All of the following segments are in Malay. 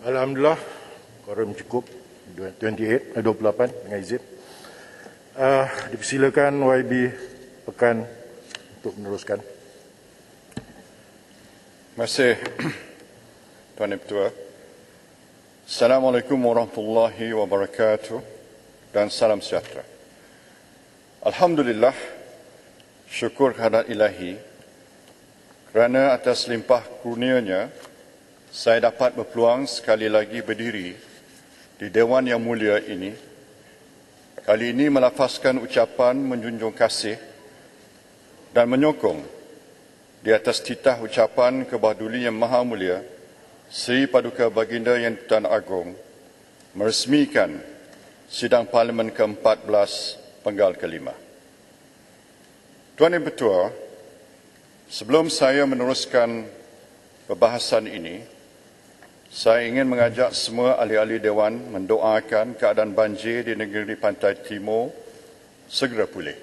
Alhamdulillah, quorum cukup 28 dengan izin. Dipersilakan YB Pekan untuk meneruskan. Terima kasih, Tuan Ketua. Assalamualaikum warahmatullahi wabarakatuh dan salam sejahtera. Alhamdulillah, syukur kehadirat Ilahi kerana atas limpah kurnianya saya dapat berpeluang sekali lagi berdiri di Dewan yang mulia ini. Kali ini melafazkan ucapan menjunjung kasih dan menyokong di atas titah ucapan Kebahaduli Yang Maha Mulia Seri Paduka Baginda Yang Tuan Agong meresmikan sidang Parlimen ke-14 Penggal ke-5. Tuan Yang Bertuah, sebelum saya meneruskan perbahasan ini, saya ingin mengajak semua ahli-ahli Dewan mendoakan keadaan banjir di negeri Pantai Timur segera pulih.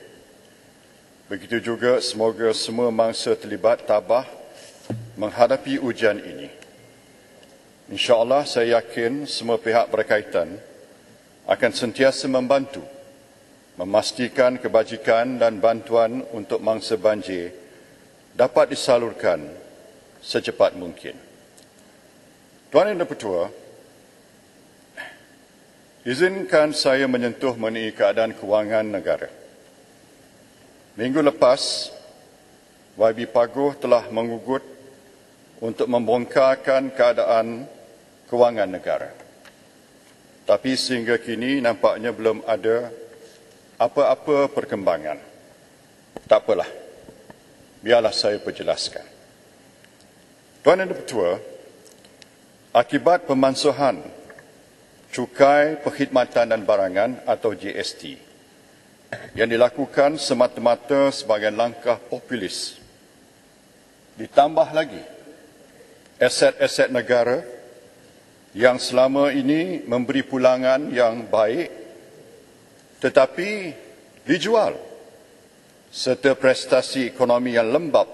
Begitu juga semoga semua mangsa terlibat tabah menghadapi ujian ini. InsyaAllah saya yakin semua pihak berkaitan akan sentiasa membantu memastikan kebajikan dan bantuan untuk mangsa banjir dapat disalurkan secepat mungkin. Tuan Yang Bertuah, izinkan saya menyentuh mengenai keadaan kewangan negara. Minggu lepas, YB Paguh telah mengugut untuk membongkarkan keadaan kewangan negara. Tapi sehingga kini nampaknya belum ada apa-apa perkembangan. Tak apalah, biarlah saya perjelaskan. Tuan Yang Bertuah, akibat pemansuhan Cukai Perkhidmatan dan Barangan atau GST yang dilakukan semata-mata sebagai langkah populis, ditambah lagi aset-aset negara yang selama ini memberi pulangan yang baik tetapi dijual, serta prestasi ekonomi yang lembap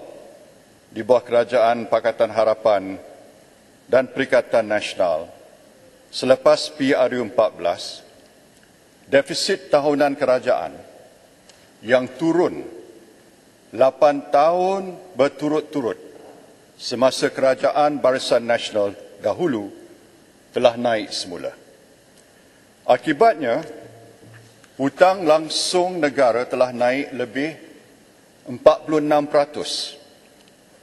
di bawah Kerajaan Pakatan Harapan dan Perikatan Nasional, selepas PRU 14, defisit tahunan kerajaan yang turun 8 tahun berturut-turut semasa Kerajaan Barisan Nasional dahulu telah naik semula. Akibatnya, hutang langsung negara telah naik lebih 46%,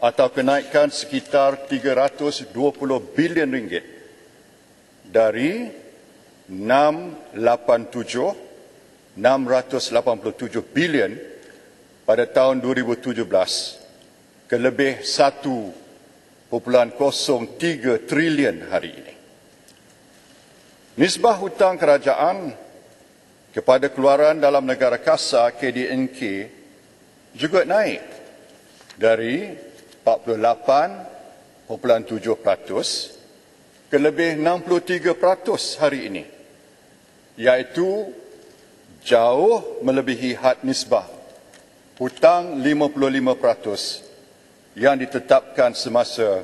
atau kenaikan sekitar 320 bilion ringgit dari 687 bilion pada tahun 2017 ke lebih 1.03 trilion hari ini. Nisbah hutang kerajaan kepada keluaran dalam negara kasar KDNK juga naik dari 48.7% ke lebih 63% hari ini, iaitu jauh melebihi had nisbah hutang 55% yang ditetapkan semasa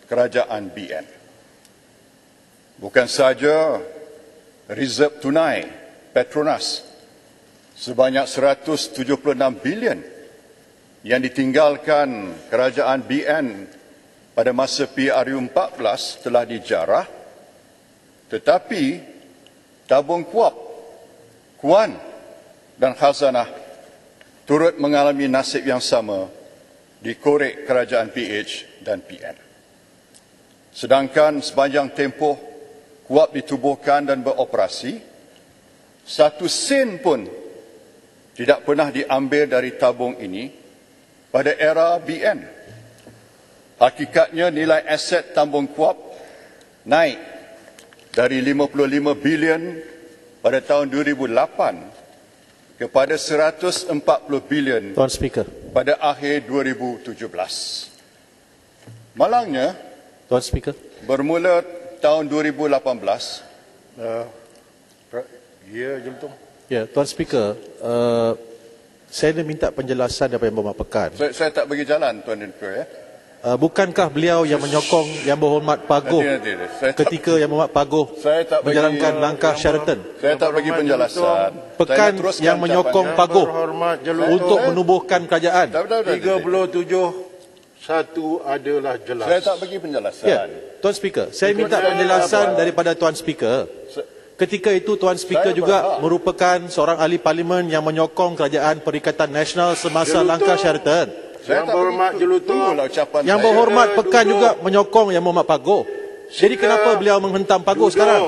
kerajaan BN. Bukan saja reserve tunai Petronas sebanyak 176 bilion yang ditinggalkan kerajaan BN pada masa PRU 14 telah dijarah, tetapi tabung kuap, kuan dan khazanah turut mengalami nasib yang sama dikorek kerajaan PH dan PN. Sedangkan sepanjang tempoh kuap ditubuhkan dan beroperasi, 1 sen pun tidak pernah diambil dari tabung ini pada era BN. Hakikatnya nilai aset tambung kuap naik dari 55 bilion pada tahun 2008 kepada 140 bilion Tuan Speaker. pada akhir 2017. Malangnya, Tuan Speaker. bermula tahun 2018, Ya, Jelutong. Ya, Tuan Speaker, saya nak minta penjelasan daripada Yang Berhormat Pekan. saya tak bagi jalan, Tuan Ketua. bukankah beliau yang menyokong Yang Berhormat Pagoh Nanti. Saya tak- ketika Yang Berhormat Pagoh Saya tak bagi- menjalankan langkah Sheraton? Saya tak bagi penjelasan. Pekan Saya nak teruskan yang menyokong ucapannya. Pagoh Berhormat untuk Jelutong, menubuhkan kerajaan. Tak, 37(1) adalah jelas. Saya tak bagi penjelasan. Ya, Tuan Speaker, saya minta penjelasan daripada Tuan Speaker. Ketika itu Tuan Speaker Saya juga berhak. merupakan seorang ahli parlimen yang menyokong kerajaan Perikatan Nasional semasa Jelutong. langkah Sheraton. Saya Yang tak Berhormat bagi- Jelutong. tunggulah ucapan Yang saya. Berhormat Sila Pekan duduk. juga menyokong Yang Berhormat Pagoh. Jadi kenapa beliau menghentam Pagoh sekarang?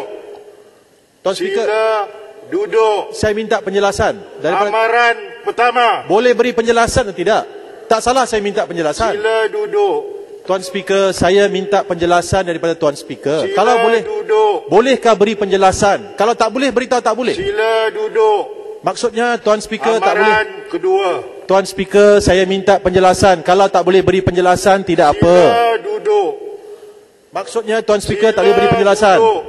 Tuan Speaker, Sila duduk. saya minta penjelasan daripada. Amaran pertama. Boleh beri penjelasan atau tidak? Tak salah saya minta penjelasan. Sila duduk. Tuan Speaker, saya minta penjelasan daripada Tuan Speaker. Sila Kalau boleh, duduk. bolehkah beri penjelasan? Kalau tak boleh, beritahu tak boleh. Sila duduk. Maksudnya Tuan Speaker tak boleh. Amaran kedua. Tuan Speaker, saya minta penjelasan. Kalau tak boleh beri penjelasan, tidak apa. Sila duduk. Maksudnya Tuan Speaker tak Sila boleh beri penjelasan. duduk.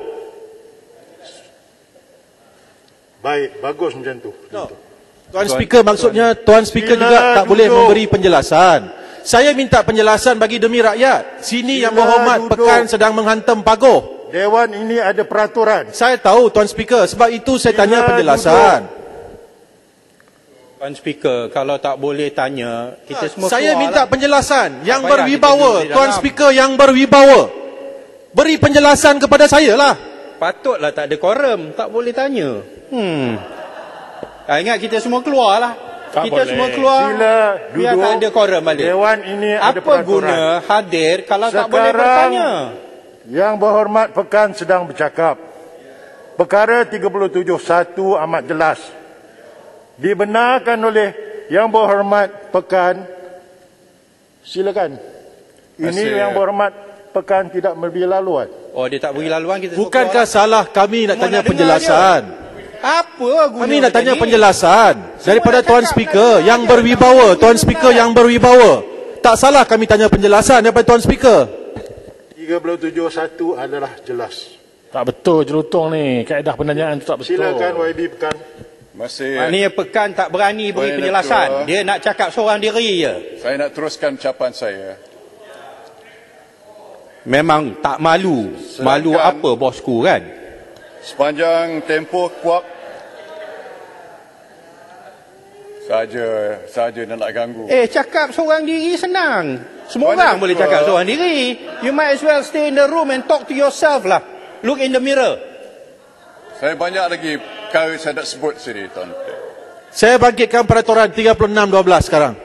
Baik, bagus macam tu. No. Tuan Speaker, maksudnya Tuan Speaker Sila juga tak boleh duduk. memberi penjelasan. Saya minta penjelasan bagi demi rakyat. Sini Yang Sila Berhormat duduk. Pekan sedang menghantam Pagoh. Dewan ini ada peraturan. Saya tahu Tuan Speaker, sebab itu saya Sila tanya penjelasan. Tuan Speaker, kalau tak boleh tanya, kita semua Saya keluar minta lah. penjelasan yang Tak payah berwibawa. kita duduk di Tuan dalam. Speaker yang berwibawa. Beri penjelasan kepada saya lah. Patutlah tak ada quorum, tak boleh tanya. Ingat kita semua keluar lah. Kita semua keluar. Sila Biar duduk. tak ada quorum balik. Dewan ini ada Apa peraturan. guna hadir kalau tak boleh Sekarang- bertanya? Yang Berhormat Pekan sedang bercakap. Perkara 37(1) amat jelas. Dibenarkan oleh Yang Berhormat Pekan. Silakan. Ini Masih- Yang Berhormat Pekan tidak memberi laluan. Oh, dia tak beri laluan, kita semua Bukankah keluar. salah kami nak Semua tanya nak dengar penjelasan? Apa guna Kami nak tanya tadi? penjelasan daripada nak Tuan cakap, Speaker nak yang dengar. berwibawa. Tak Tuan boleh Speaker dengar. yang berwibawa. Tak salah kami tanya penjelasan daripada Tuan Speaker. 37(1) adalah jelas. Tak betul Jelutong ni. Kaedah penanyaan tu tak betul. Silakan YB Pekan. Masih Maknanya Pekan tak berani beri Boleh, penjelasan. Dato'. Dia nak cakap seorang diri je. saya nak teruskan ucapan saya. Memang tak malu. Malu Sedangkan- apa bosku kan? Sepanjang tempoh kuap saja nak ganggu. Cakap seorang diri senang. Semua Mana orang boleh betul? cakap seorang diri. You might as well stay in the room and talk to yourself lah. Look in the mirror. Saya banyak lagi perkara saya nak sebut sini, Tuan. Saya bangkitkan peraturan 36(12) sekarang.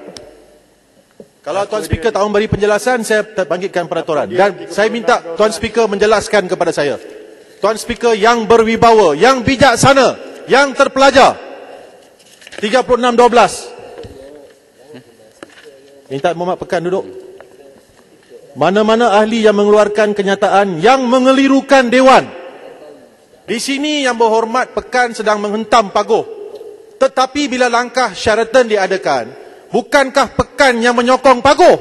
Kalau Tuan Speaker tak memberi penjelasan, saya bangkitkan peraturan. Dan saya minta Tuan Speaker menjelaskan kepada saya. Tuan Speaker yang berwibawa, yang bijaksana, yang terpelajar. 36(12). Minta Muhammad Pekan duduk. Mana-mana ahli yang mengeluarkan kenyataan yang mengelirukan Dewan. Di sini Yang Berhormat Pekan sedang menghentam Pagoh. Tetapi bila langkah Sheraton diadakan, bukankah Pekan yang menyokong Pagoh?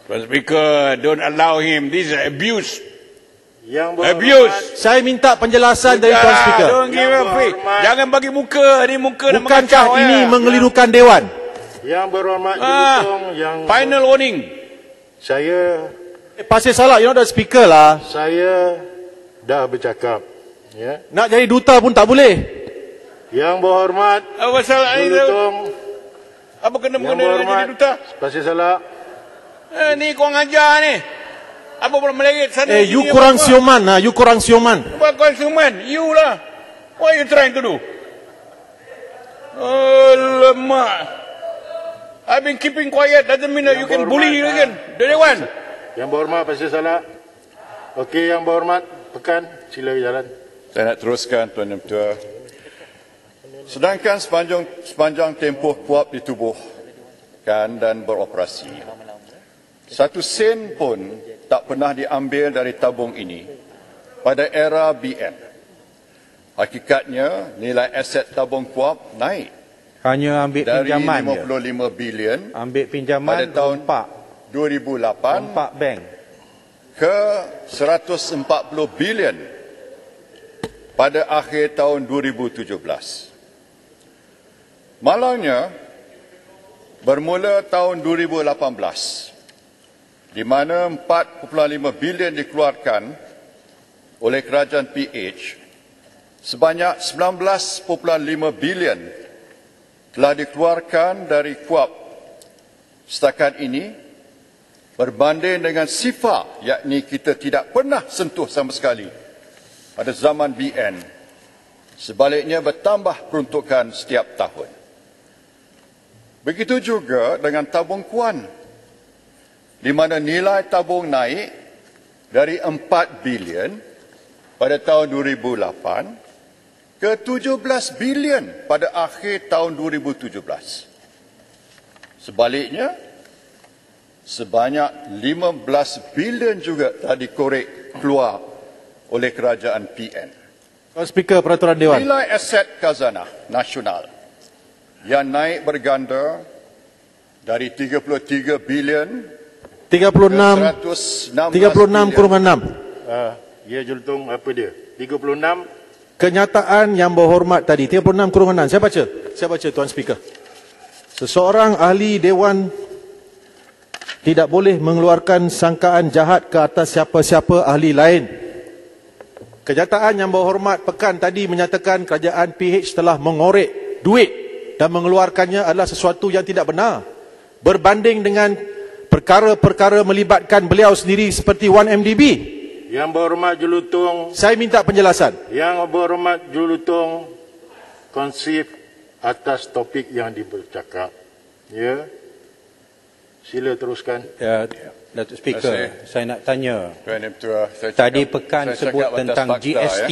Tuan Speaker, don't allow him. This is abuse. Yang Abuse. Saya minta penjelasan dari Tuan Speaker. Don't give a free. Jangan bagi muka. Ni muka nak Bukankah mengacau, ini ya. mengelirukan Dewan? Yang Berhormat Ah, Jelutong, yang Final warning. saya Pasir salah, you know the speaker lah. dah bercakap. Ya. Nak jadi duta pun tak boleh. Yang Berhormat Apa salah ni? Jelutong, Apa kena Yang mengenai Berhormat jadi duta? Pasir Salak, Ni kau ngajar ni. Apa pula meleret sana? You sini, kurang apa? sioman lah, you kurang sioman. Apa konsumen? You lah. What are you trying to do? Alamak. I've been keeping quiet. Doesn't mean that you can bully again. The Dewan. Yang Berhormat Pasir Salak. Okey, Yang Berhormat Pekan, sila jalan. Saya nak teruskan, Tuan Yang Ketua. Sedangkan sepanjang tempoh kuap ditubuhkan dan beroperasi, satu sen pun tak pernah diambil dari tabung ini pada era BN. Hakikatnya, nilai aset tabung kuap naik Hanya ambil dari pinjaman je. 55 bilion Ambil pada pinjaman tahun rompak 2008 bank. ke 140 bilion pada akhir tahun 2017. Malangnya, bermula tahun 2018, di mana 4.5 bilion dikeluarkan oleh kerajaan PH, sebanyak 19.5 bilion telah dikeluarkan dari KUAP setakat ini, berbanding dengan SIFA, yakni kita tidak pernah sentuh sama sekali pada zaman BN. Sebaliknya bertambah peruntukan setiap tahun. Begitu juga dengan tabung Kuan, di mana nilai tabung naik dari 4 bilion pada tahun 2008 ke 17 bilion pada akhir tahun 2017. Sebaliknya, sebanyak 15 bilion juga telah dikorek keluar oleh kerajaan PN. Tuan Speaker Peraturan Dewan. Nilai aset khazanah nasional yang naik berganda dari 33 bilion 36 kurungan 6. Ya Julutong, apa dia? 36. Kenyataan yang berhormat tadi 36 kurungan 6. Saya baca Tuan Speaker. Seseorang ahli Dewan tidak boleh mengeluarkan sangkaan jahat ke atas siapa-siapa ahli lain. Kenyataan yang berhormat pekan tadi menyatakan kerajaan PH telah mengorek duit dan mengeluarkannya adalah sesuatu yang tidak benar. Berbanding dengan perkara-perkara melibatkan beliau sendiri seperti 1MDB. Yang berhormat Julutong. Saya minta penjelasan. Yang berhormat Julutong konsip atas topik yang dibercakap. Ya. Sila teruskan. Ya, Datuk Speaker, saya nak tanya. Tuan Ketua, Tadi pekan sebut tentang GST.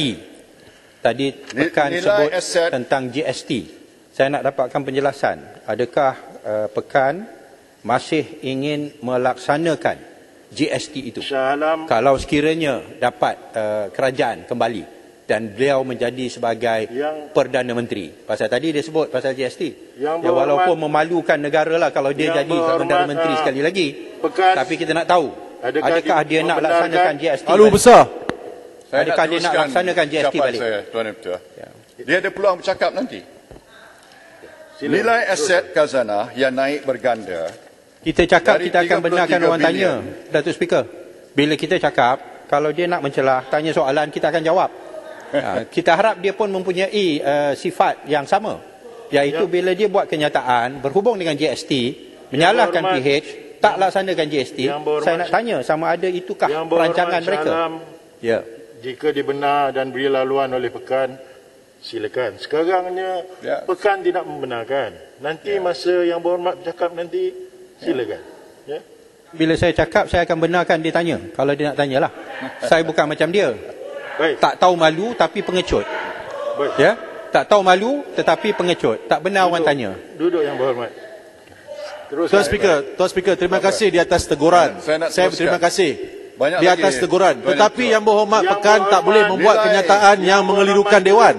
Tadi pekan sebut tentang GST. Saya nak dapatkan penjelasan. Adakah pekan masih ingin melaksanakan GST itu? Kalau sekiranya dapat kerajaan kembali dan beliau menjadi sebagai Perdana Menteri. Pasal tadi dia sebut pasal GST. Ya, walaupun memalukan negara lah kalau dia jadi Perdana Menteri sekali lagi. Tapi kita nak tahu, adakah dia nak laksanakan GST malu balik? besar. Adakah dia nak laksanakan GST balik? Tuan Ketua. Dia ada peluang bercakap nanti. Nilai aset khazanah yang naik berganda. Kita cakap kita akan benarkan orang tanya, Datuk Speaker. Bila kita cakap, kalau dia nak mencelah, tanya soalan, kita akan jawab. Kita harap dia pun mempunyai sifat yang sama. Iaitu bila dia buat kenyataan berhubung dengan GST, menyalahkan PH, tak laksanakan GST, saya nak tanya sama ada itukah perancangan mereka? Ya. Jika dibenar dan beri laluan oleh pekan, silakan. Sekarangnya pekan tidak membenarkan. Nanti masa yang berhormat bercakap nanti, silakan. Ya. Bila saya cakap, saya akan benarkan dia tanya. Kalau dia nak tanyalah. Saya bukan macam dia. Baik. Tak tahu malu tapi pengecut. Baik. Ya? Tak tahu malu tetapi pengecut. Tak benar orang tanya. Duduk yang berhormat. Tuan Speaker, terima kasih di atas teguran. Saya berterima kasih di atas teguran. Tetapi yang berhormat pekan tak boleh membuat kenyataan yang mengelirukan Dewan.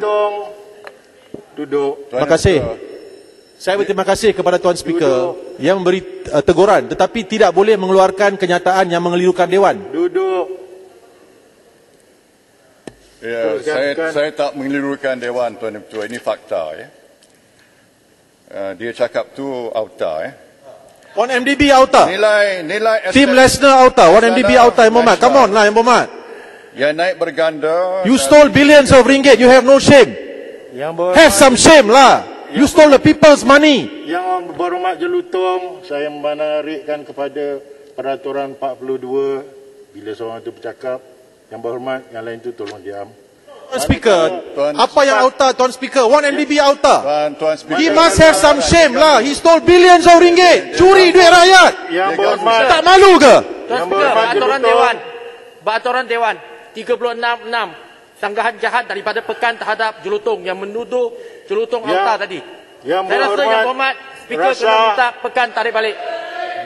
Duduk. Terima kasih. Saya berterima kasih kepada Tuan Speaker yang memberi teguran, tetapi tidak boleh mengeluarkan kenyataan yang mengelirukan Dewan. Duduk. Ya, saya tak mengelirukan Dewan, Tuan Ketua. Ini fakta. Ya. Dia cakap tu auta. 1MDB auta. Nilai Tim Lesnar auta. 1MDB auta, Yang Berhormat. Come on lah, Yang Berhormat. Yang naik berganda. You stole billions of ringgit. You have no shame. Have some shame lah. You stole the people's money. Yang berhormat Jelutong, saya menarikkan kepada peraturan 42 bila seorang itu bercakap. Yang berhormat, yang lain itu tolong diam. Tuan Speaker, apa yang auta Tuan Speaker? 1MDB auta. Tuan Speaker. He must have some shame lah. He stole billions of ringgit. Curi duit rakyat. Yang berhormat. Tak malu ke? Tuan Speaker, Peraturan Dewan 36.6, sanggahan jahat daripada pekan terhadap Jelutong yang menuduh Jelutong auta tadi. Yang Saya rasa Yang Berhormat Speaker kena minta pekan tarik balik.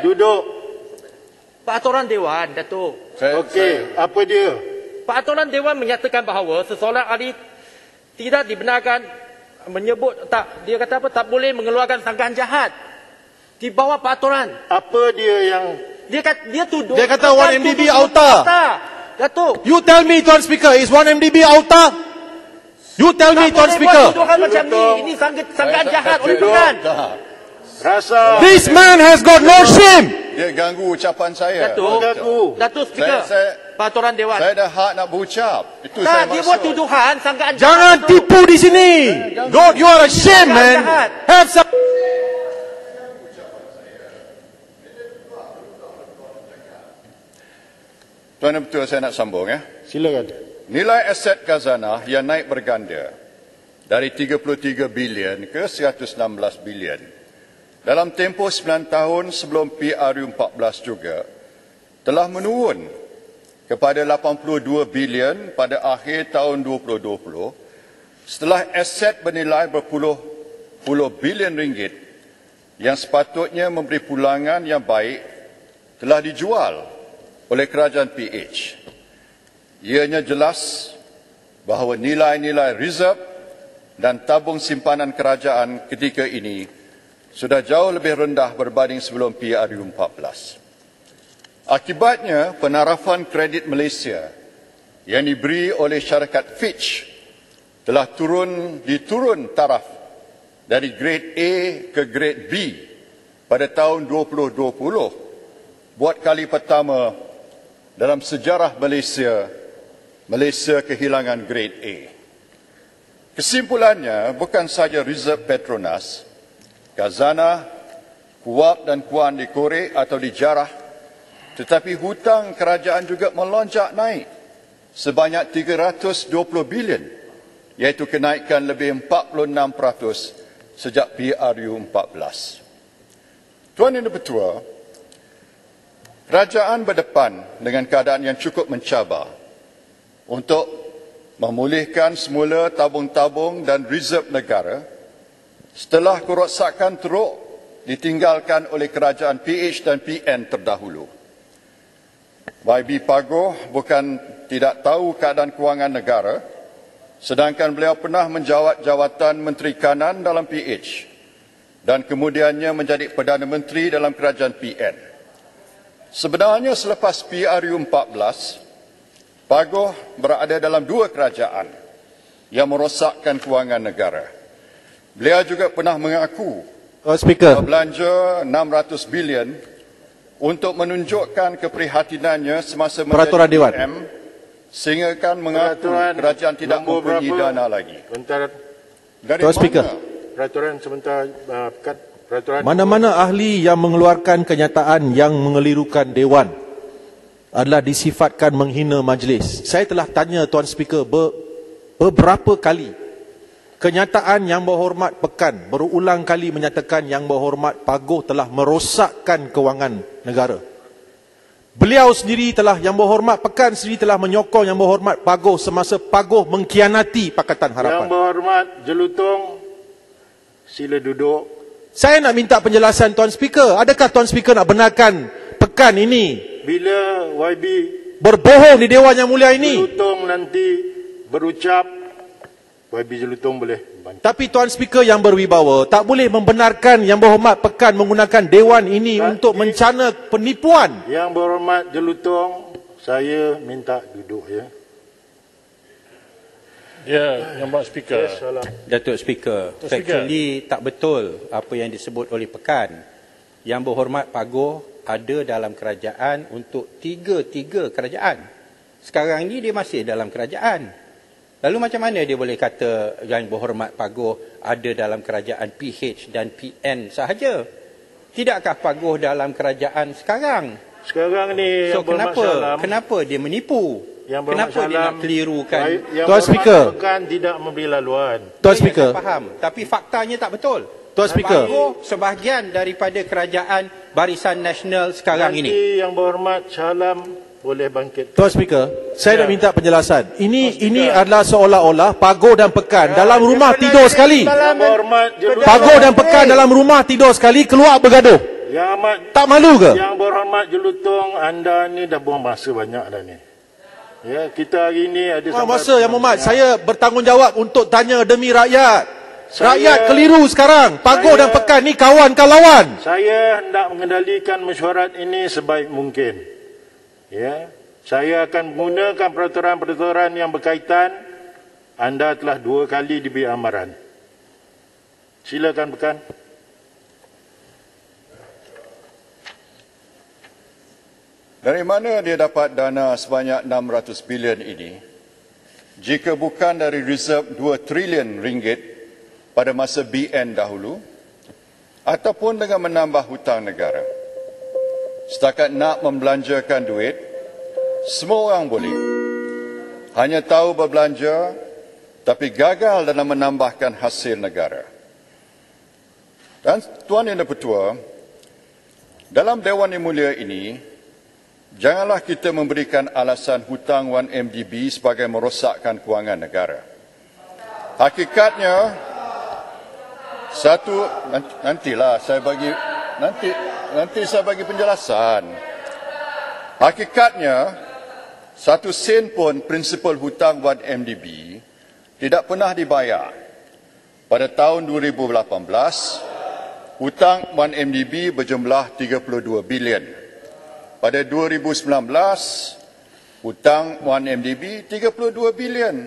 Duduk. Peraturan Dewan, Datuk. Okey, apa dia? Peraturan Dewan menyatakan bahawa seseorang ahli tidak dibenarkan menyebut dia kata apa, tak boleh mengeluarkan sanggahan jahat di bawah peraturan. Apa dia yang dia tuduh? Dia kata 1MDB auta. Datuk. You tell me, Tuan Speaker, is 1MDB auta? You tell me, Tuan Speaker. Tuduhan macam ni, ini sanggahan jahat oleh pekan. rasa This man has got no shame. Dia ganggu ucapan saya. Datuk Speaker, peraturan Dewan. Saya dah hak nak berucap. Itu Dia saya maksud. buat tuduhan sangkaan. Jangan tipu di sini. God, you are a shame, man. Have some... Tuan dan Betul, saya nak sambung ya. Silakan. Nilai aset khazanah yang naik berganda dari 33 bilion ke 116 bilion dalam tempoh 9 tahun sebelum PRU14 juga telah menurun kepada 82 bilion pada akhir tahun 2020 setelah aset bernilai berpuluh-puluh bilion ringgit yang sepatutnya memberi pulangan yang baik telah dijual oleh kerajaan PH. Ianya jelas bahawa nilai-nilai reserve dan tabung simpanan kerajaan ketika ini sudah jauh lebih rendah berbanding sebelum PRU14. Akibatnya, penarafan kredit Malaysia yang diberi oleh syarikat Fitch telah diturun taraf dari grade A ke grade B pada tahun 2020. Buat kali pertama dalam sejarah Malaysia kehilangan grade A. Kesimpulannya, bukan sahaja reserve Petronas, khazanah, kuab dan kuan dikorek atau dijarah, tetapi hutang kerajaan juga melonjak naik sebanyak 320 bilion, iaitu kenaikan lebih 46% sejak PRU14. Tuan Yang Dipertua, kerajaan berdepan dengan keadaan yang cukup mencabar untuk memulihkan semula tabung-tabung dan reserve negara setelah kerosakan teruk ditinggalkan oleh kerajaan PH dan PN terdahulu. YB Pagoh bukan tidak tahu keadaan kewangan negara, sedangkan beliau pernah menjawat jawatan Menteri Kanan dalam PH dan kemudiannya menjadi Perdana Menteri dalam kerajaan PN. Sebenarnya selepas PRU14, Pagoh berada dalam dua kerajaan yang merosakkan kewangan negara. Beliau juga pernah mengaku belanja 600 bilion untuk menunjukkan keprihatinannya semasa Peraturan menjadi Dewan. PM, sehingga kan mengaku kerajaan tidak mempunyai dana lagi. Dari Tuan Speaker. Peraturan sebentar, peraturan Mana-mana ahli yang mengeluarkan kenyataan yang mengelirukan Dewan adalah disifatkan menghina majlis. Saya telah tanya Tuan Speaker beberapa kali. Kenyataan Yang Berhormat Pekan berulang kali menyatakan Yang Berhormat Pagoh telah merosakkan kewangan negara. Beliau sendiri telah, Yang Berhormat Pekan sendiri telah menyokong Yang Berhormat Pagoh semasa Pagoh mengkhianati Pakatan Harapan. Yang Berhormat Jelutong, sila duduk. Saya nak minta penjelasan Tuan Speaker. Adakah Tuan Speaker nak benarkan Pekan ini Bila YB berbohong di Dewan Yang Mulia ini? Jelutong nanti berucap, YB Jelutong boleh bantu. Tapi Tuan Speaker yang berwibawa tak boleh membenarkan Yang Berhormat Pekan menggunakan Dewan ini untuk mencana penipuan. Yang Berhormat Jelutong, saya minta duduk ya. Ya, Yang Berhormat Speaker. Datuk Speaker, factually tak betul apa yang disebut oleh Pekan. Yang Berhormat Pagoh ada dalam kerajaan untuk tiga kerajaan. Sekarang ni dia masih dalam kerajaan. Lalu macam mana dia boleh kata Yang Berhormat Pagoh ada dalam kerajaan PH dan PN sahaja? Tidakkah Pagoh dalam kerajaan sekarang? Sekarang ni So Yang Berhormat Salam, kenapa dia menipu? Yang Berhormat Kenapa dia nak kelirukan? Yang Tuan Speaker. Pekan tidak memberi laluan. Tuan Saya Speaker. faham, tapi faktanya tak betul. Tuan Speaker. Pagoh sebahagian daripada kerajaan Barisan Nasional sekarang ini. Nanti Yang Berhormat Salam boleh bangkit. Tuan Speaker, saya nak minta penjelasan. Ini adalah seolah-olah Pagoh dan Pekan dalam rumah tidur sekali. Yang Berhormat Jelutong, Pagoh dan Pekan dalam rumah tidur sekali, keluar bergaduh. Yang Amat, Tak malu ke? Yang Berhormat Jelutong, anda ni dah buang masa banyak dah ni. Ya, kita hari ni ada Buang masa Yang Berhormat. Saya bertanggungjawab untuk tanya demi rakyat. Rakyat keliru sekarang. Pagoh dan Pekan ni kawan ke lawan? Saya hendak mengendalikan mesyuarat ini sebaik mungkin. Ya, saya akan menggunakan peraturan-peraturan yang berkaitan. Anda telah 2 kali diberi amaran. Silakan Pekan. Dari mana dia dapat dana sebanyak 600 bilion ini? Jika bukan dari reserve 2 trilion ringgit pada masa BN dahulu, ataupun dengan menambah hutang negara. Setakat nak membelanjakan duit, semua orang boleh. Hanya tahu berbelanja, tapi gagal dalam menambahkan hasil negara. Dan Tuan Yang Dipertua, dalam Dewan Yang Mulia ini, janganlah kita memberikan alasan hutang 1MDB sebagai merosakkan kewangan negara. Hakikatnya, nantilah saya bagi nanti saya bagi penjelasan. Hakikatnya, 1 sen pun prinsipal hutang 1MDB tidak pernah dibayar. Pada tahun 2018, hutang 1MDB berjumlah 32 bilion. Pada 2019, hutang 1MDB 32 bilion.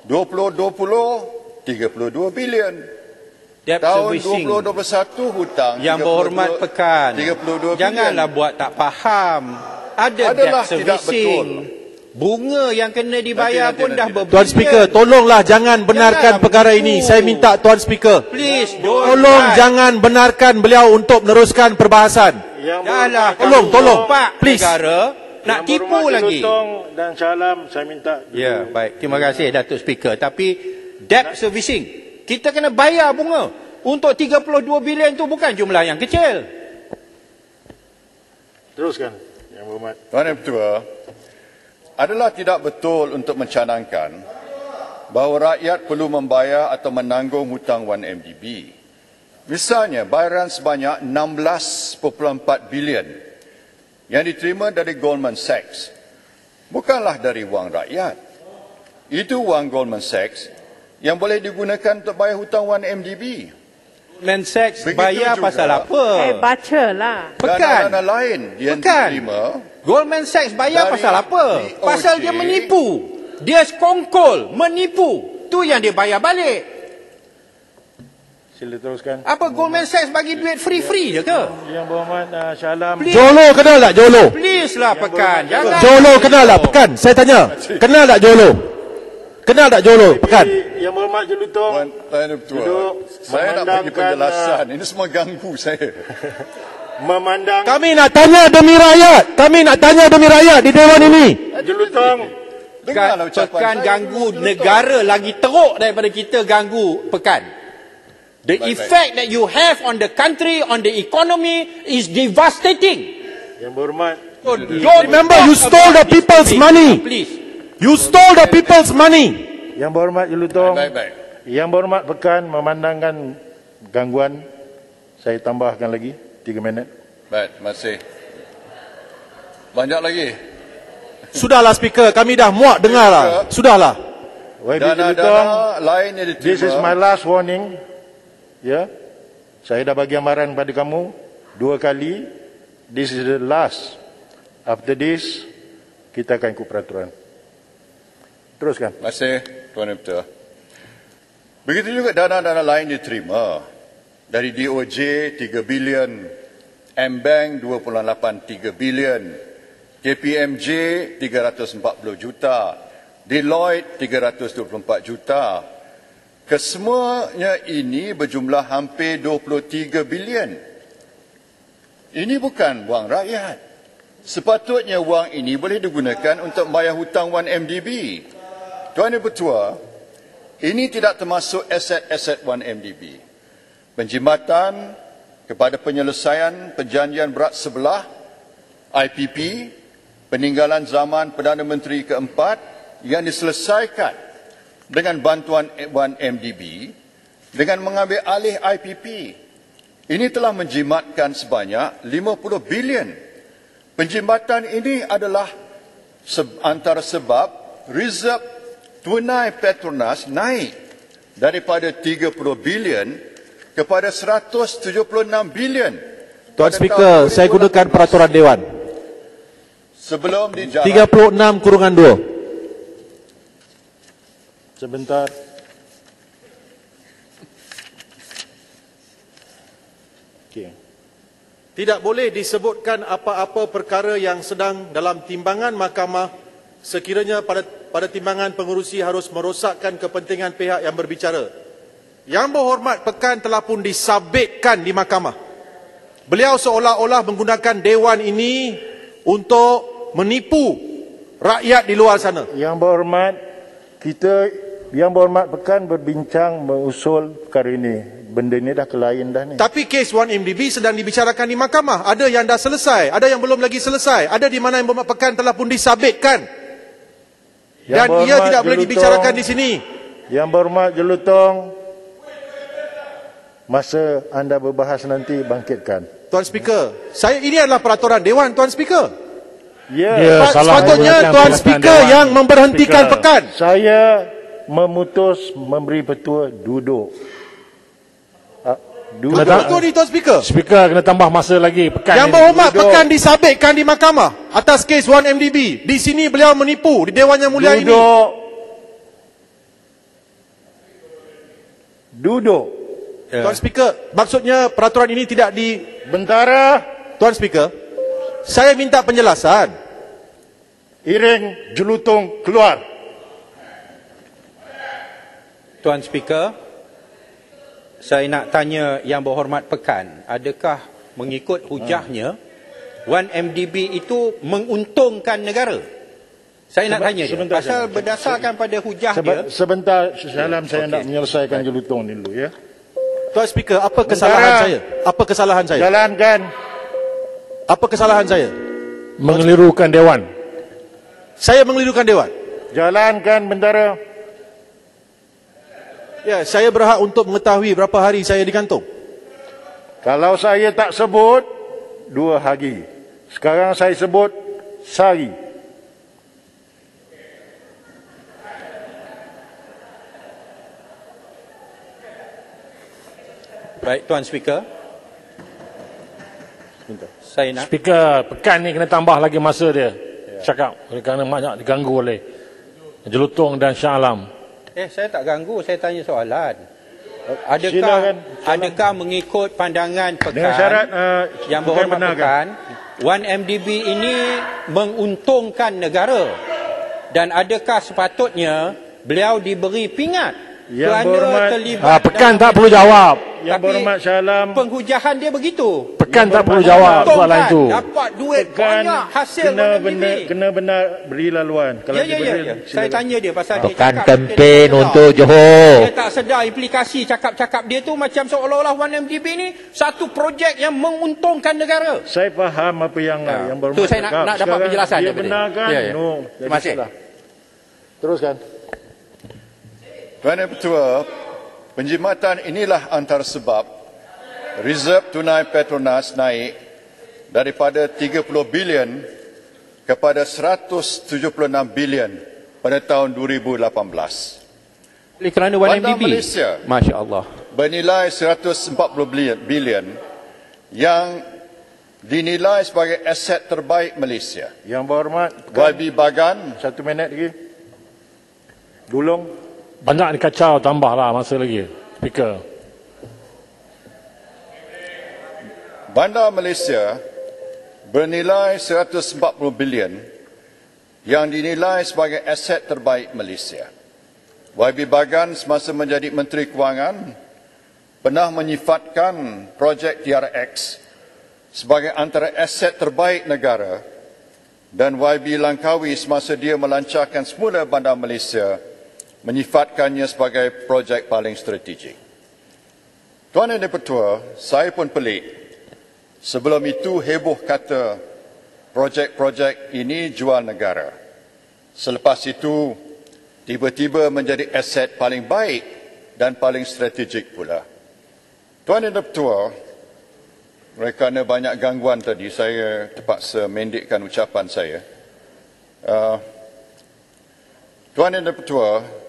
2020, 32 bilion. Tahun 2021 hutang Yang berhormat Pekan, 32 janganlah buat tak faham. Ada debt servicing. Bunga yang kena dibayar pun dah berbilion. Tuan Speaker, tolonglah jangan benarkan perkara ini. Saya minta Tuan Speaker, Please, tolong jangan benarkan beliau untuk meneruskan perbahasan. Dahlah, Tolong, please. Negara nak tipu lagi. Dan salam, saya minta. Ya, baik. Terima kasih Datuk Speaker. Tapi debt servicing, kita kena bayar bunga. Untuk 32 bilion tu bukan jumlah yang kecil. Teruskan, Yang Berhormat. Tuan Yang Bertua, adalah tidak betul untuk mencanangkan bahawa rakyat perlu membayar atau menanggung hutang 1MDB. Misalnya, bayaran sebanyak 16.4 bilion yang diterima dari Goldman Sachs bukanlah dari wang rakyat. Itu wang Goldman Sachs yang boleh digunakan untuk bayar hutang 1MDB. Goldman Sachs Begitu bayar juga, pasal apa? bacalah. Pekan. Dana lain yang diterima. Goldman Sachs bayar dari pasal apa? DOJ. Pasal dia menipu. Dia skongkol, menipu. Tu yang dia bayar balik. Sila teruskan. Apa Goldman Sachs bagi duit free-free je ke? Yang Berhormat Syalam. Jolo kenal tak Jolo? Please lah Pekan. Jangan. Jolo kenal tak Pekan? Saya tanya. Kenal tak Jolo? Kenal tak Jolo? Pekan. Yang Berhormat Jelutong. Tuan Yang Bertua, Duduk, saya nak bagi penjelasan. Ini semua ganggu saya. Memandang Kami nak tanya demi rakyat. Kami nak tanya demi rakyat di Dewan ini. Jelutong. Dengarlah ucapan Pekan saya. ganggu negara lagi teruk daripada kita ganggu Pekan. The effect that you have on the country, on the economy is devastating. Yang Berhormat. So don't Remember, talk you stole about the people's this. money. Please. You stole the people's money. Yang Berhormat Jelutong. Baik. Yang Berhormat Pekan memandangkan gangguan. Saya tambahkan lagi 3 minit. Baik, terima kasih. Banyak lagi. Sudahlah Speaker, kami dah muak dengar lah. Sudahlah. YB Jelutong. Dana lain yang diterima. This is my last warning. Ya. Saya dah bagi amaran pada kamu 2 kali. This is the last. After this, kita akan ikut peraturan. Teruskan. Terima kasih, Tuan Yang Bertua. Begitu juga dana-dana lain diterima. Dari DOJ 3 bilion, M-Bank 2.83 bilion, KPMG 340 juta, Deloitte 324 juta. Kesemuanya ini berjumlah hampir 23 bilion. Ini bukan wang rakyat. Sepatutnya wang ini boleh digunakan untuk membayar hutang 1MDB. Tuan Yang Bertua, ini tidak termasuk aset-aset 1MDB. Penjimatan kepada penyelesaian perjanjian berat sebelah, IPP, peninggalan zaman Perdana Menteri keempat yang diselesaikan dengan bantuan 1MDB dengan mengambil alih IPP. Ini telah menjimatkan sebanyak 50 bilion. Penjimatan ini adalah antara sebab reserve tunai Petronas naik daripada 30 bilion kepada 176 bilion. Tuan Speaker, saya gunakan peraturan Dewan. Sebelum dijalankan 36/2. Sebentar. Okay. Tidak boleh disebutkan apa-apa perkara yang sedang dalam timbangan mahkamah sekiranya pada timbangan pengerusi harus merosakkan kepentingan pihak yang berbicara. Yang berhormat Pekan telah pun disabitkan di mahkamah. Beliau seolah-olah menggunakan dewan ini untuk menipu rakyat di luar sana. Yang berhormat, Yang berhormat Pekan berbincang mengusul perkara ini. Benda ni dah ke lain dah ni. Tapi kes 1MDB sedang dibicarakan di mahkamah. Ada yang dah selesai, ada yang belum lagi selesai. Ada di mana Yang Berhormat Pekan telah pun disabitkan. Dan ia tidak boleh dibicarakan di sini. Yang berhormat Jelutong, masa anda berbahas nanti bangkitkan. Tuan Speaker, ini adalah peraturan Dewan, Tuan Speaker. Ya, sepatutnya Tuan Speaker yang memberhentikan Pekan. Saya memutus memberi petua duduk. Betul ni Tuan Speaker. Speaker kena tambah masa lagi. Pekan Yang berhormat Pekan disabitkan di mahkamah atas kes 1MDB. Di sini beliau menipu di Dewan Yang Mulia ini. Duduk. Tuan Speaker, maksudnya peraturan ini tidak di... Bentara. Tuan Speaker, saya minta penjelasan. Iring Jelutong keluar. Tuan Speaker, saya nak tanya Yang Berhormat Pekan, adakah mengikut hujahnya 1MDB itu menguntungkan negara? Saya nak tanya dia, pasal berdasarkan pada hujah dia. Sebentar, saya nak menyelesaikan Jelutong dulu ya. Tuan Speaker, apa kesalahan saya? Apa kesalahan saya? Jalankan. Apa kesalahan saya? Mengelirukan Dewan. Saya mengelirukan Dewan. Jalankan bentara. Ya, saya berhak untuk mengetahui berapa hari saya digantung. Kalau saya tak sebut 2 hari. Sekarang saya sebut sehari. Baik, Tuan Speaker. Saya nak Speaker, Pekan ni kena tambah lagi masa dia. Cakap kerana banyak diganggu oleh Jelutong dan Shah Alam. saya tak ganggu, saya tanya soalan. Adakah mengikut pandangan Pekan, dengan syarat Yang Berhormat Pekan, 1MDB ini menguntungkan negara? Dan adakah sepatutnya beliau diberi pingat kerana terlibat? Pekan tak perlu jawab. Yang Berhormat Shah Alam, penghujahan dia begitu. Pekan tak perlu jawab soalan itu. Dapat duit banyak hasil kena benar beri laluan. Kalau saya tanya dia pasal Pekan kempen untuk Johor. Dia tak sedar implikasi cakap-cakap dia tu macam seolah-olah 1MDB ni satu projek yang menguntungkan negara. Saya faham apa yang Yang Berhormat tu saya nak dapat penjelasan dia benarkan. No, terima kasih. Teruskan. Tuan Yang Ketua, penjimatan inilah antara sebab reserve tunai Petronas naik daripada 30 bilion kepada 176 bilion pada tahun 2018. Kerana 1MDB, Malaysia, Masya Allah, bernilai 140 bilion yang dinilai sebagai aset terbaik Malaysia. Yang Berhormat YB Bagan, 1 minit lagi. Dulung. Banyak dikacau, tambahlah masa lagi. Speaker. Bandar Malaysia bernilai 140 bilion yang dinilai sebagai aset terbaik Malaysia. YB Bagan semasa menjadi Menteri Kewangan pernah menyifatkan projek TRX sebagai antara aset terbaik negara, dan YB Langkawi semasa dia melancarkan semula Bandar Malaysia menyifatkannya sebagai projek paling strategik. Tuan Yang Di-Pertua, saya pun pelik. Sebelum itu heboh kata projek-projek ini jual negara. Selepas itu tiba-tiba menjadi aset paling baik dan paling strategik pula. Tuan Yang Di-Pertua, kerana banyak gangguan tadi, saya terpaksa mendekkan ucapan saya. Tuan Yang Di-Pertua,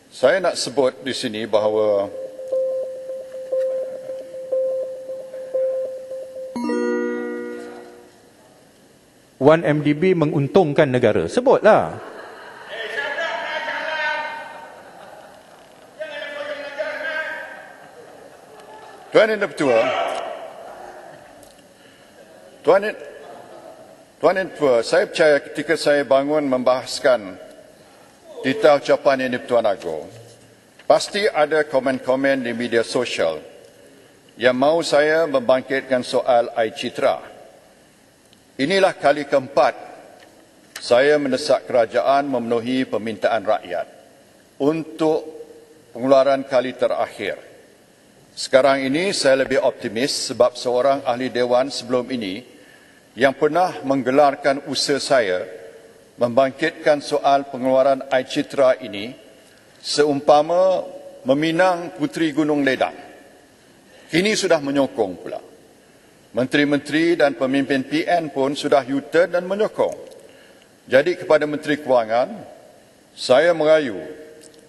saya nak sebut di sini bahawa MDB menguntungkan negara. Sebutlah. Tuan Yang Di-Pertua, Tuan dan Puan, saya percaya ketika saya bangun membahaskan titah ucapan Yang di-Pertuan Agong, pasti ada komen-komen di media sosial yang mahu saya membangkitkan soal air citra. Inilah kali keempat saya mendesak kerajaan memenuhi permintaan rakyat untuk pengeluaran kali terakhir. Sekarang ini saya lebih optimis sebab seorang ahli dewan sebelum ini yang pernah menggelarkan usaha saya membangkitkan soal pengeluaran air citra ini seumpama meminang Puteri Gunung Ledang. Kini sudah menyokong pula. Menteri-menteri dan pemimpin PN pun sudah U-turn dan menyokong. Jadi kepada Menteri Kewangan, saya merayu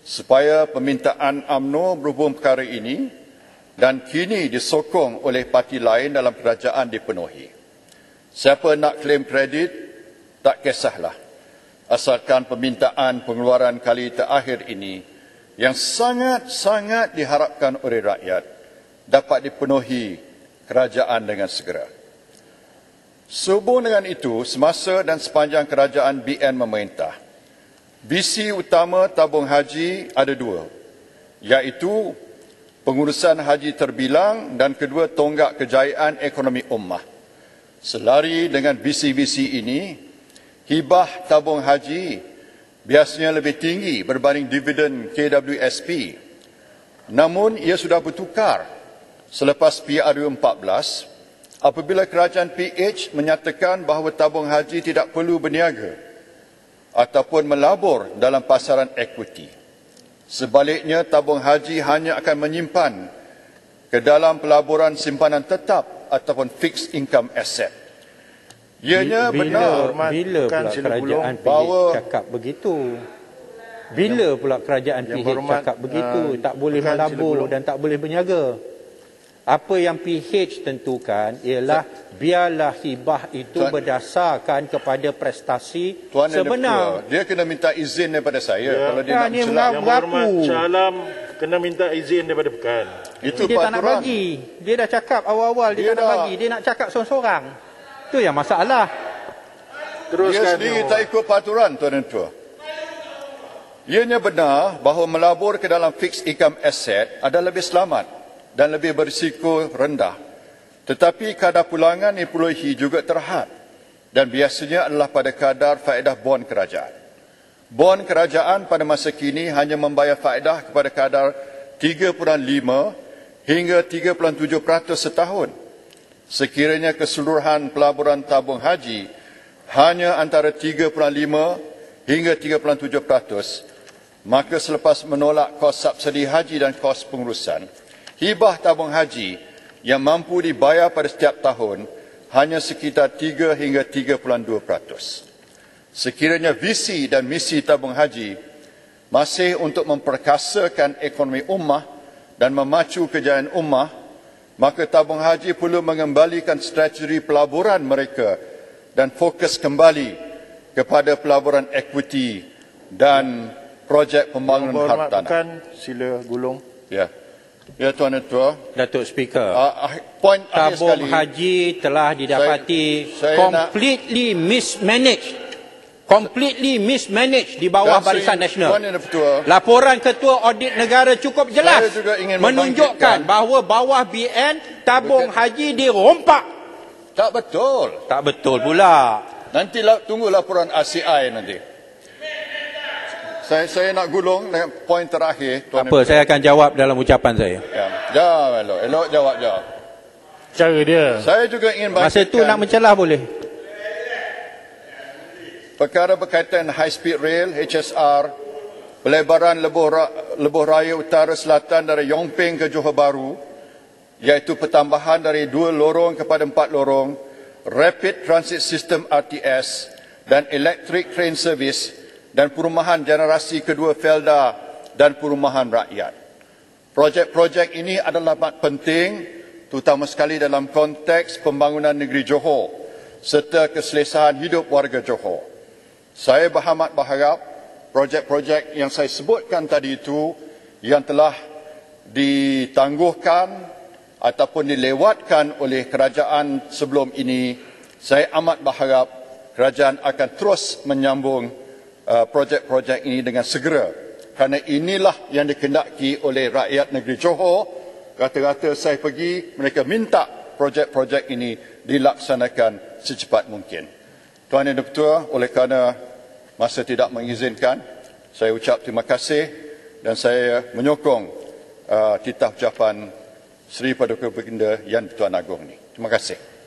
supaya permintaan UMNO berhubung perkara ini dan kini disokong oleh parti lain dalam kerajaan dipenuhi. Siapa nak klaim kredit, tak kisahlah. Asalkan permintaan pengeluaran kali terakhir ini yang sangat-sangat diharapkan oleh rakyat dapat dipenuhi kerajaan dengan segera. Sehubung dengan itu, semasa dan sepanjang kerajaan BN memerintah, visi utama tabung haji ada dua, iaitu pengurusan haji terbilang dan kedua tonggak kejayaan ekonomi ummah. Selari dengan visi-visi ini, hibah tabung haji biasanya lebih tinggi berbanding dividen KWSP. Namun ia sudah bertukar selepas PRU14 apabila kerajaan PH menyatakan bahawa tabung haji tidak perlu berniaga ataupun melabur dalam pasaran equity. Sebaliknya, tabung haji hanya akan menyimpan ke dalam pelaburan simpanan tetap ataupun fixed income asset. Ianya benar. Bila pula kerajaan PH cakap begitu? Bila pula kerajaan PH cakap begitu? Tak boleh melabur dan tak boleh berniaga. Apa yang PH tentukan ialah biarlah hibah itu berdasarkan kepada prestasi sebenar. Dia kena minta izin daripada saya kalau dia nak Yang Berhormat Shah Alam kena minta izin daripada Pekan. Itu dia tak nak bagi. Dia dah cakap awal-awal dia tak nak bagi. Dia nak cakap seorang-seorang. Itu yang masalah. Dia sendiri tak ikut peraturan, Tuan dan Tuan. Ianya benar bahawa melabur ke dalam fixed income asset adalah lebih selamat dan lebih berisiko rendah. Tetapi kadar pulangan yang diperolehi juga terhad dan biasanya adalah pada kadar faedah bon kerajaan. Bon kerajaan pada masa kini hanya membayar faedah kepada kadar 3.5 hingga 3.7% setahun. Sekiranya keseluruhan pelaburan tabung haji hanya antara 3.5 hingga 3.7%, maka selepas menolak kos subsidi haji dan kos pengurusan, hibah tabung haji yang mampu dibayar pada setiap tahun hanya sekitar 3 hingga 3.2%. Sekiranya visi dan misi tabung haji masih untuk memperkasakan ekonomi ummah dan memacu kejayaan ummah, maka tabung haji perlu mengembalikan strategi pelaburan mereka dan fokus kembali kepada pelaburan equity dan projek pembangunan hartanah. Sila gulung. Ya. Ya, Tuan Ketua. Datuk Speaker. Poin tabung haji telah didapati completely mismanaged. Completely mismanaged di bawah Barisan Nasional. Laporan Ketua Audit Negara cukup jelas menunjukkan bahawa bawah BN tabung haji dirompak. Tak betul. Tak betul pula. Nanti tunggu laporan RCI nanti. Saya nak gulung dengan poin terakhir. Tuan apa, saya akan jawab dalam ucapan saya. Ya, jawab elok jawab. Cara dia. Saya juga ingin bangkitkan. Masa tu nak mencelah boleh. Perkara berkaitan high speed rail HSR, pelebaran lebuh raya utara selatan dari Yongping ke Johor Bahru, iaitu pertambahan dari 2 lorong kepada 4 lorong, rapid transit system RTS dan electric train service dan perumahan generasi kedua Felda dan perumahan rakyat. Projek-projek ini adalah amat penting, terutama sekali dalam konteks pembangunan negeri Johor serta keselesaan hidup warga Johor. Saya amat berharap projek-projek yang saya sebutkan tadi itu yang telah ditangguhkan ataupun dilewatkan oleh kerajaan sebelum ini Saya amat berharap kerajaan akan terus menyambung projek-projek ini dengan segera, kerana inilah yang dikehendaki oleh rakyat negeri Johor. Rata-rata saya pergi, mereka minta projek-projek ini dilaksanakan secepat mungkin. Tuan Yang Dipertua, oleh kerana masa tidak mengizinkan, saya ucap terima kasih dan saya menyokong titah ucapan Seri Paduka Baginda Yang Di-Pertuan Agong ini. Terima kasih.